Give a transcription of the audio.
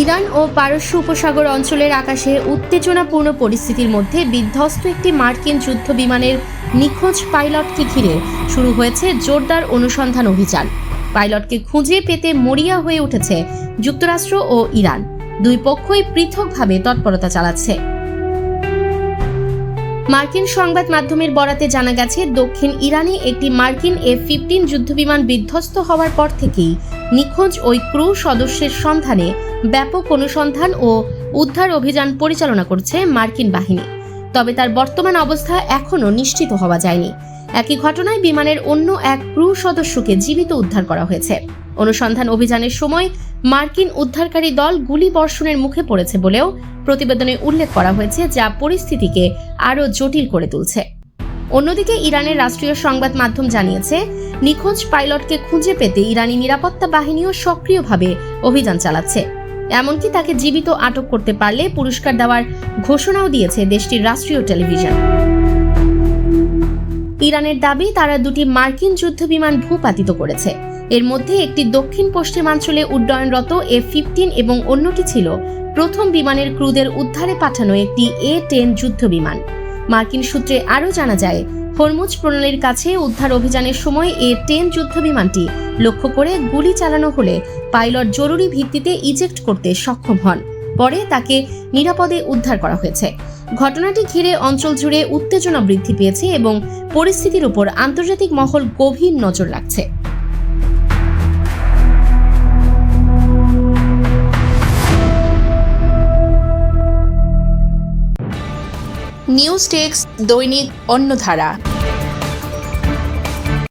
Iran ও পারস্য উপসাগর অঞ্চলের আকাশে উত্তেজনাপূর্ণ পরিস্থিতির মধ্যে বিধ্বস্ত একটি মার্কিন যুদ্ধ বিমানের নিখোঁজ পাইলটকে ঘিরে শুরু হয়েছে জোরদার অনুসন্ধান অভিযান। পাইলটকে খুঁজে পেতে মরিয়া হয়ে উঠেছে যুক্তরাষ্ট্র ও ইরান। দুই পক্ষই পৃথকভাবে তৎপরতা চালাচ্ছে। মার্কিন সংবাদ মাধ্যমের বরাতে জানা গেছে, দক্ষিণ ইরানে একটি মার্কিন F-15 যুদ্ধবিমান বিধ্বস্ত হওয়ার পর থেকেই নিখোঁজ ওই ক্রু সদস্যের সন্ধানে ব্যাপক অনুসন্ধান ও উদ্ধার অভিযান পরিচালনা করছে মার্কিন বাহিনী। তবে তার বর্তমান অবস্থা এখনও নিশ্চিত হওয়া যায়নি। একই ঘটনায় বিমানের অন্য এক ক্রু সদস্যকে জীবিত উদ্ধার করা হয়েছে। অনুসন্ধান অভিযানের সময় মার্কিন উদ্ধারকারী দল গুলি বর্ষণের মুখে পড়েছে বলেও প্রতিবেদনে উল্লেখ করা হয়েছে, যা পরিস্থিতিকে আরও জটিল করে তুলছে। অন্যদিকে ইরানের রাষ্ট্রীয় সংবাদ মাধ্যম জানিয়েছে, নিখোঁজ পাইলটকে খুঁজে পেতে ইরানি নিরাপত্তা বাহিনীও সক্রিয়ভাবে অভিযান চালাচ্ছে। এমনকি তাকে জীবিত আটক করতে পারলে পুরস্কার দেওয়ার ঘোষণাও দিয়েছে দেশটির রাষ্ট্রীয় টেলিভিশন। ইরানের দাবি, তারা দুটি মার্কিন যুদ্ধবিমান ভূপাতিত করেছে। এর মধ্যে একটি দক্ষিণ পশ্চিমাঞ্চলে উড্ডয়নরত F-15 এবং অন্যটি ছিল প্রথম বিমানের ক্রুদের উদ্ধারে পাঠানো একটি A-10 যুদ্ধবিমান। মার্কিন সূত্রে আরও জানা যায়, হরমুজ প্রণালীর কাছে উদ্ধার অভিযানের সময় A-10 যুদ্ধবিমানটি লক্ষ্য করে গুলি চালানো হলে পাইলট জরুরি ভিত্তিতে ইজেক্ট করতে সক্ষম হন। পরে তাকে নিরাপদে উদ্ধার করা হয়েছে। ঘটনাটি ঘিরে অঞ্চল জুড়ে উত্তেজনা বৃদ্ধি পেয়েছে এবং পরিস্থিতির উপর আন্তর্জাতিক মহল গভীর নজর রাখছে। নিউজ টেক্স দৈনিক অন্যধারা।